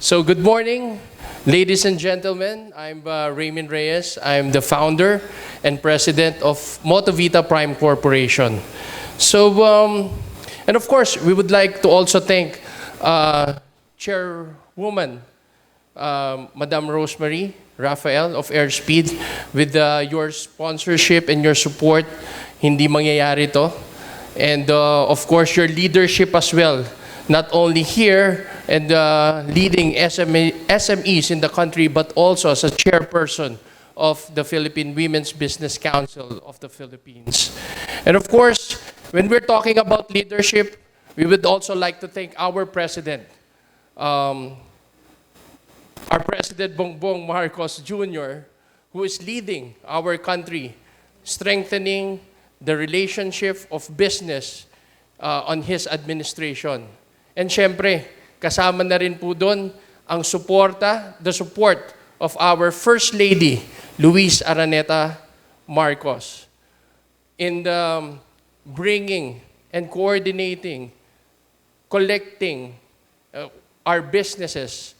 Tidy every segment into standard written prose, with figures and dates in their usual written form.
So good morning, ladies and gentlemen. I'm Raemin Reyes. I'm the founder and president of Motovita Prime Corporation. So, and of course, we would like to also thank Chairwoman, Madam Rosemary Rafael of Airspeed. With your sponsorship and your support, hindi mangyayari to. And of course, your leadership as well, not only here and leading SMEs in the country, but also as a chairperson of the Philippine Women's Business Council of the Philippines. And of course, when we're talking about leadership, we would also like to thank our president, our President Bongbong Marcos Jr., who is leading our country, strengthening the relationship of business on his administration. And syempre, kasama na rin po doon ang the support of our First Lady, Luis Araneta Marcos, in bringing and coordinating, collecting our businesses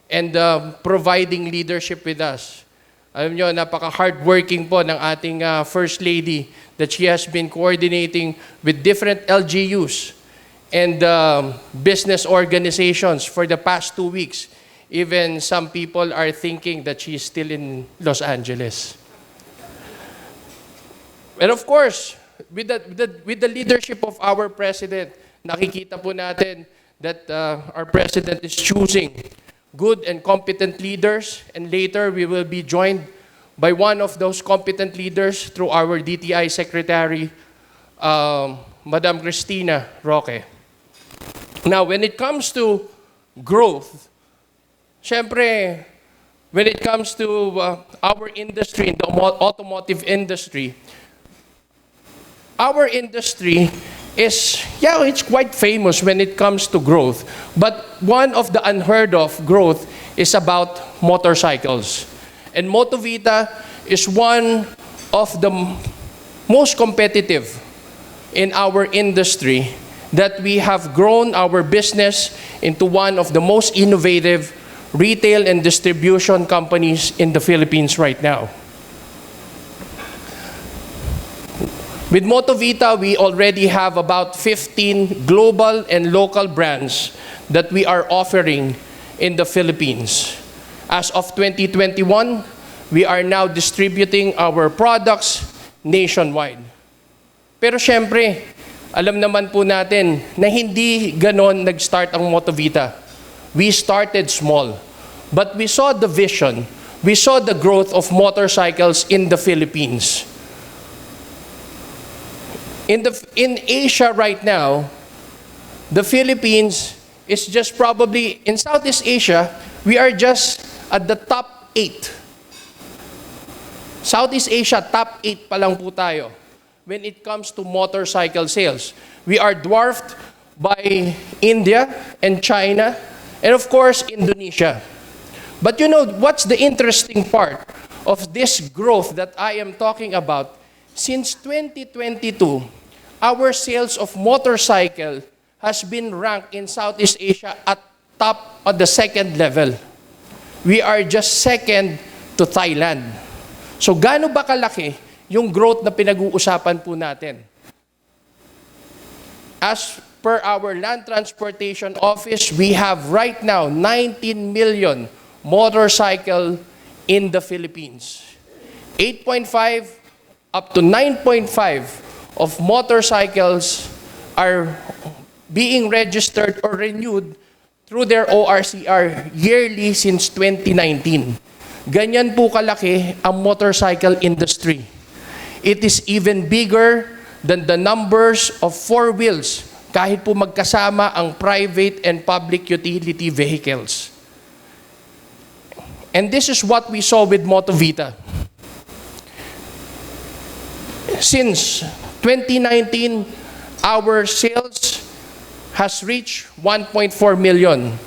and providing leadership with us. Alam nyo, napaka-hardworking po ng ating First Lady that she has been coordinating with different LGUs and business organizations for the past 2 weeks. Even some people are thinking that she is still in Los Angeles. And of course, with the leadership of our president, nakikita po natin that our president is choosing good and competent leaders, and later we will be joined by one of those competent leaders through our DTI Secretary, Madam Cristina Roque. Now, when it comes to growth, syempre, when it comes to our industry, in the automotive industry, our industry is, it's quite famous when it comes to growth. But one of the unheard of growth is about motorcycles. And Motovita is one of the most competitive in our industry, that we have grown our business into one of the most innovative retail and distribution companies in the Philippines right now. With Motovita, we already have about 15 global and local brands that we are offering in the Philippines. As of 2021, we are now distributing our products nationwide. Pero syempre, alam naman po natin na hindi ganon nag-start ang Motovita. We started small, but we saw the vision, we saw the growth of motorcycles in the Philippines. In Asia right now, the Philippines is just probably, in Southeast Asia, we are just at the top 8. Southeast Asia, top 8 pa lang po tayo when it comes to motorcycle sales. We are dwarfed by India and China, and of course, Indonesia. But you know, what's the interesting part of this growth that I am talking about? Since 2022, our sales of motorcycle has been ranked in Southeast Asia at top of the second level. We are just second to Thailand. So gaano ba kalaki yung growth na pinag-uusapan po natin? As per our Land Transportation Office, we have right now 19 million motorcycle in the Philippines. 8.5 up to 9.5 of motorcycles are being registered or renewed through their ORCR yearly since 2019. Ganyan po kalaki ang motorcycle industry. It is even bigger than the numbers of four wheels, kahit po magkasama ang private and public utility vehicles. And this is what we saw with Motovita. Since 2019, our sales has reached 1.4 million.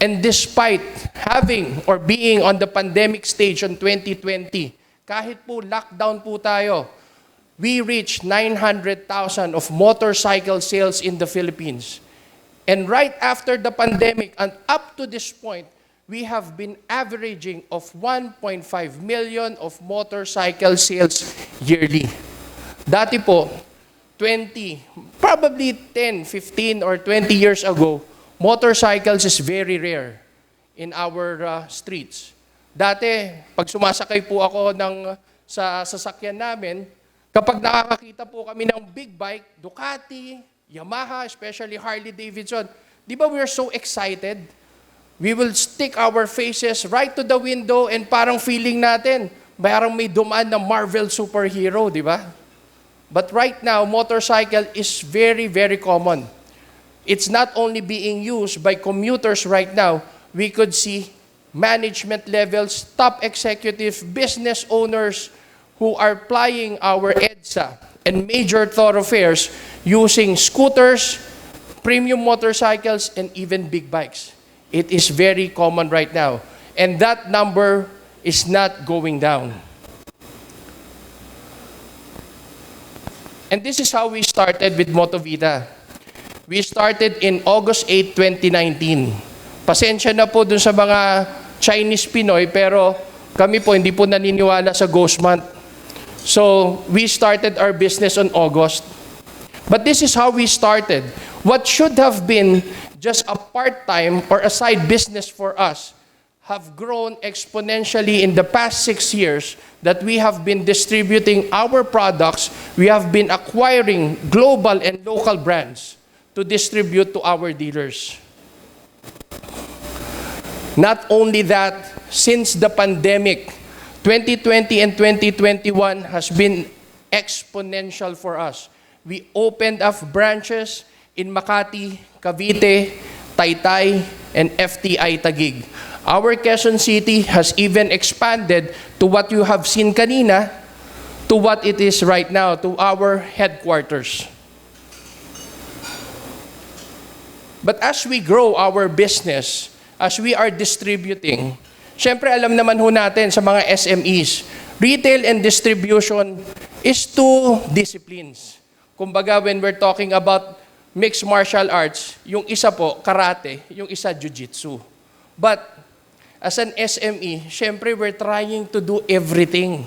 And despite having or being on the pandemic stage in 2020, kahit po lockdown po tayo, we reached 900,000 of motorcycle sales in the Philippines. And right after the pandemic and up to this point, we have been averaging of 1.5 million of motorcycle sales yearly. Dati po, 20, probably 10, 15, or 20 years ago, motorcycles is very rare in our streets. Dati, pag sumasakay po ako sa sasakyan namin, kapag nakakakita po kami ng big bike, Ducati, Yamaha, especially Harley Davidson, di ba we're so excited? We will stick our faces right to the window and parang feeling natin, parang may dumaan na Marvel superhero, di ba? But right now, motorcycle is very, very common. It's not only being used by commuters right now. We could see management levels, top executive business owners who are plying our EDSA and major thoroughfares using scooters, premium motorcycles, and even big bikes. It is very common right now. And that number is not going down. And this is how we started with Motovita. We started in August 8, 2019. Pasensya na po dun sa mga Chinese Pinoy, pero kami po hindi po naniniwala sa ghost month. So, we started our business on August. But this is how we started. What should have been just a part-time or a side business for us have grown exponentially in the past 6 years that we have been distributing our products. We have been acquiring global and local brands to distribute to our dealers. Not only that, since the pandemic, 2020 and 2021 has been exponential for us. We opened up branches in Makati, Cavite, Taytay, and FTI Taguig. Our Quezon City has even expanded to what you have seen kanina, to what it is right now, to our headquarters. But as we grow our business, as we are distributing, syempre alam naman ho natin sa mga SMEs, retail and distribution is two disciplines. Kumbaga, when we're talking about mixed martial arts, yung isa po, karate, yung isa, jiu-jitsu. But as an SME, syempre we're trying to do everything.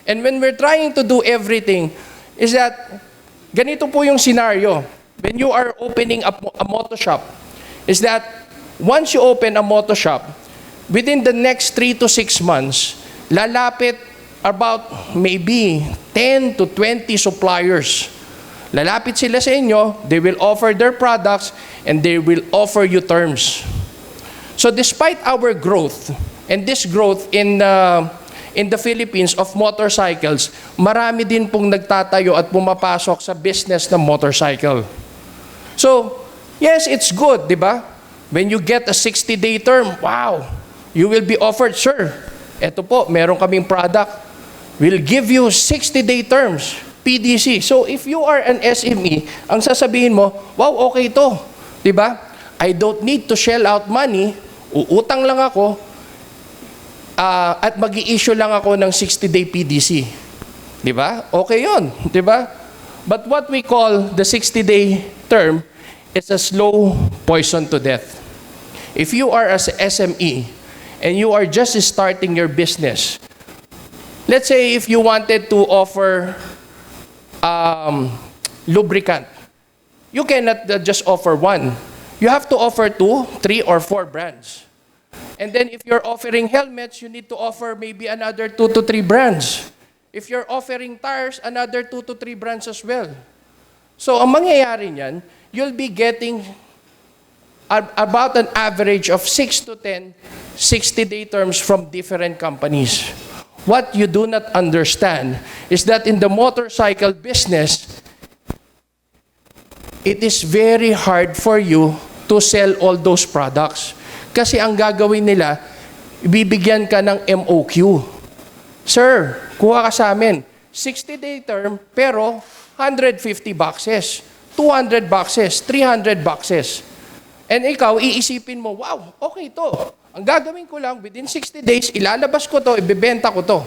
And when we're trying to do everything, is that, ganito po yung scenario. When you are opening a moto shop, is that once you open a moto shop, within the next 3 to 6 months, lalapit about maybe 10 to 20 suppliers. Lalapit sila sa inyo, they will offer their products, and they will offer you terms. So despite our growth, and this growth in the Philippines of motorcycles, marami din pong nagtatayo at pumapasok sa business ng motorcycle. So, yes, it's good, di ba? When you get a 60-day term, wow, you will be offered, sir, eto po, meron kaming product. We'll give you 60-day terms, PDC. So if you are an SME, ang sasabihin mo, wow, okay to, di ba? I don't need to shell out money, uutang lang ako, at mag-i-issue lang ako ng 60-day PDC. Di ba? Okay yun, di ba? But what we call the 60-day term is a slow poison to death. If you are as a SME and you are just starting your business, let's say if you wanted to offer lubricant, you cannot just offer one. You have to offer 2, 3, or 4 brands. And then if you're offering helmets, you need to offer maybe another 2 to 3 brands. If you're offering tires, another 2 to 3 brands as well. So ang mangyayari niyan, you'll be getting about an average of 6 to 10 60-day terms from different companies. What you do not understand is that in the motorcycle business, it is very hard for you to sell all those products. Kasi ang gagawin nila, bibigyan ka ng MOQ. Sir, kuha ka sa amin, 60-day term, pero 150 boxes, 200 boxes, 300 boxes. And ikaw, iisipin mo, wow, okay to. Ang gagawin ko lang, within 60 days, ilalabas ko to, ibebenta ko to.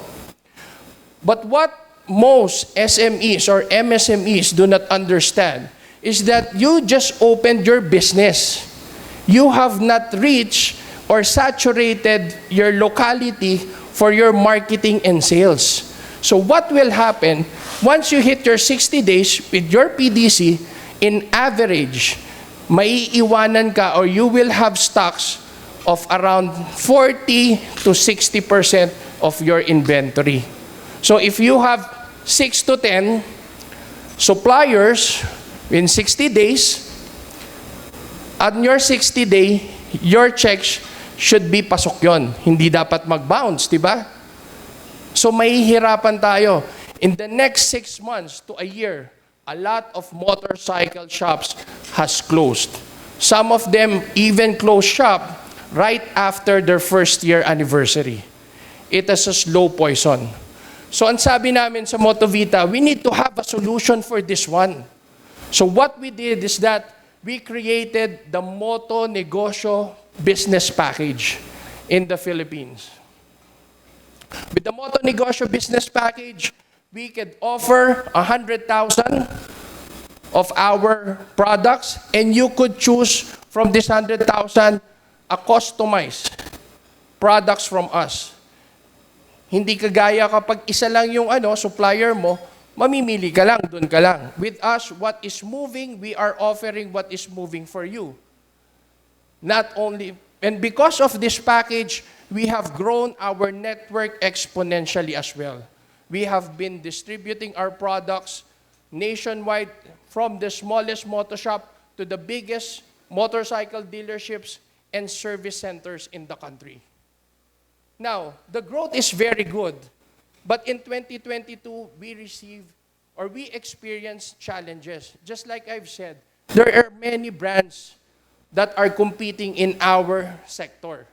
But what most SMEs or MSMEs do not understand is that you just opened your business. You have not reached or saturated your locality for your marketing and sales. So what will happen, once you hit your 60 days with your PDC, in average, maiiwanan ka or you will have stocks of around 40 to 60% of your inventory. So if you have 6 to 10 suppliers in 60 days, on your 60 day, your checks should be pasok yon. Hindi dapat mag-bounce, di ba? So mahihirapan tayo. In the next 6 months to a year, a lot of motorcycle shops has closed. Some of them even closed shop right after their first year anniversary. It is a slow poison. So ang sabi namin sa Motovita, we need to have a solution for this one. So what we did is that we created the Moto Negosyo Business Package in the Philippines. With the Moto Negosyo Business Package, we could offer 100,000 of our products, and you could choose from this 100,000 a customized products from us. Hindi kagaya kapag isa lang yung supplier mo, mamimili ka lang, dun ka lang. With us, what is moving, we are offering what is moving for you. Not only, and because of this package, we have grown our network exponentially as well. We have been distributing our products nationwide, from the smallest motor shop to the biggest motorcycle dealerships and service centers in the country. Now, the growth is very good, but in 2022, we experienced challenges. Just like I've said, there are many brands that are competing in our sector.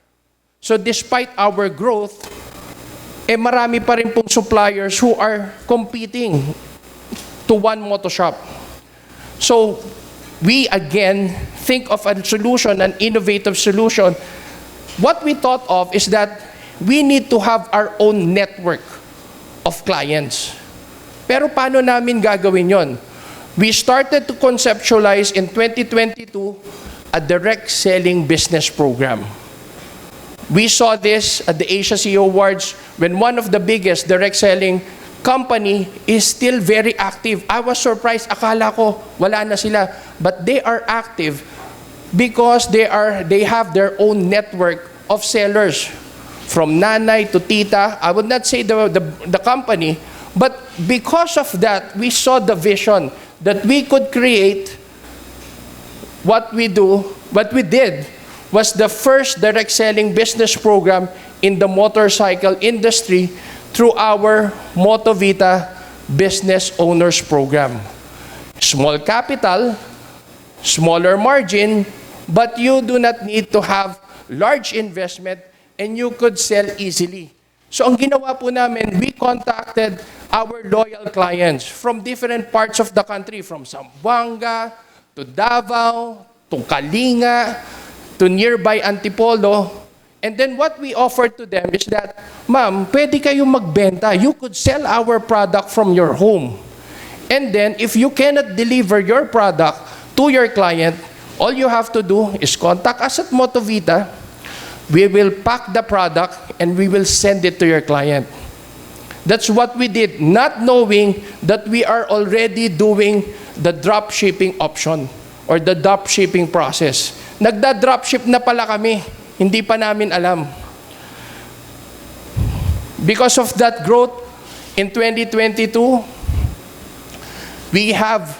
So despite our growth, marami pa rin pong suppliers who are competing to one motor shop. So we again think of a solution, an innovative solution. What we thought of is that we need to have our own network of clients. Pero paano namin gagawin yon? We started to conceptualize in 2022 a direct selling business program. We saw this at the Asia CEO Awards when one of the biggest direct selling company is still very active. I was surprised. Akala ko wala na sila. But they are active because they have their own network of sellers. From nanay to tita, I would not say the company, but because of that, we saw the vision that we could create what we did was the first direct selling business program in the motorcycle industry through our Motovita Business Owners Program. Small capital, smaller margin, but you do not need to have large investment and you could sell easily. So ang ginawa po namin, we contacted our loyal clients from different parts of the country, from Zamboanga to Davao to Kalinga to nearby Antipolo. And then what we offered to them is that, ma'am, pwede kayong magbenta. You could sell our product from your home. And then if you cannot deliver your product to your client, all you have to do is contact us at Motovita. We will pack the product and we will send it to your client. That's what we did, not knowing that we are already doing the drop shipping option or the drop shipping process. Nagda-drop ship na pala kami, hindi pa namin alam. Because of that growth, in 2022, we have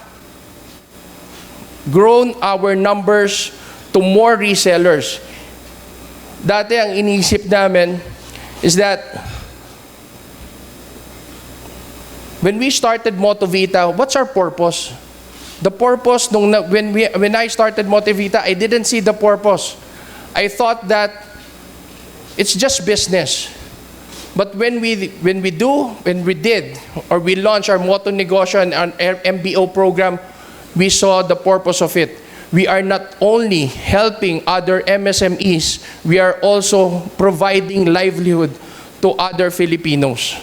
grown our numbers to more resellers. Dati ang iniisip namin is that when we started Motovita, what's our purpose? The purpose, when I started Motovita, I didn't see the purpose. I thought that it's just business. But when we launched our Moto Negosyo and our MBO program, we saw the purpose of it. We are not only helping other MSMEs, we are also providing livelihood to other Filipinos.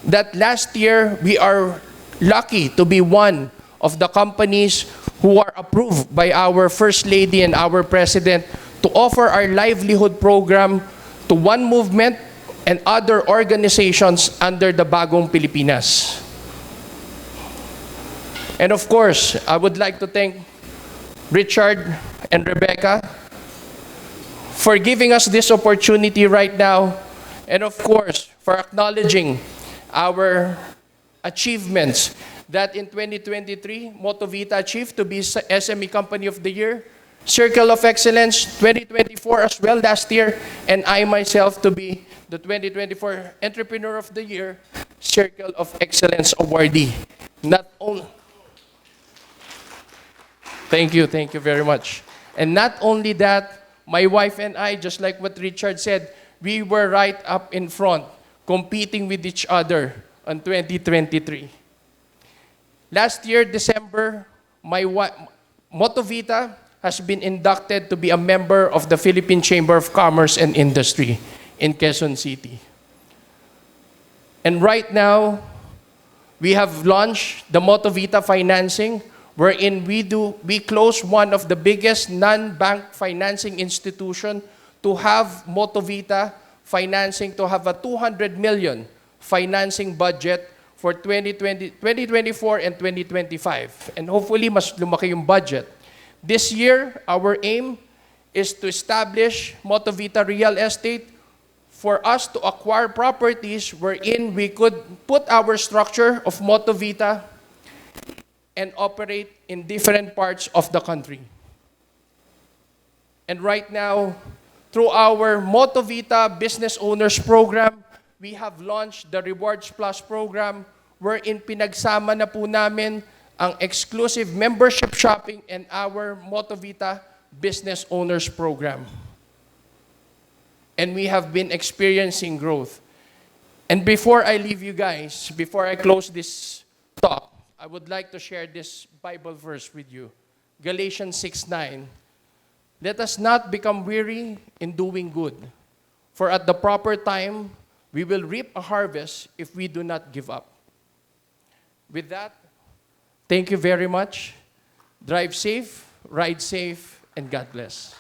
That last year, we are lucky to be one of the companies who are approved by our First Lady and our President to offer our livelihood program to One Movement and other organizations under the Bagong Pilipinas. And of course, I would like to thank Richard and Rebecca for giving us this opportunity right now, and of course, for acknowledging our achievements that in 2023, Motovita achieved to be SME Company of the Year, Circle of Excellence 2024 as well last year, and I myself to be the 2024 Entrepreneur of the Year, Circle of Excellence awardee. Not only, thank you very much. And not only that, my wife and I, just like what Richard said, we were right up in front, competing with each other on 2023. Last year, December, Motovita has been inducted to be a member of the Philippine Chamber of Commerce and Industry in Quezon City. And right now, we have launched the Motovita financing, wherein we close one of the biggest non-bank financing institution to have Motovita financing, to have a 200 million financing budget for 2024 and 2025. And hopefully, mas lumaki yung budget. This year, our aim is to establish Motovita Real Estate for us to acquire properties wherein we could put our structure of Motovita and operate in different parts of the country. And right now, through our Motovita Business Owners Program, we have launched the Rewards Plus program, wherein pinagsama na po namin ang exclusive membership shopping and our Motovita Business Owners Program. And we have been experiencing growth. And before I leave you guys, before I close this talk, I would like to share this Bible verse with you. Galatians 6:9. Let us not become weary in doing good, for at the proper time, we will reap a harvest if we do not give up. With that, thank you very much. Drive safe, ride safe, and God bless.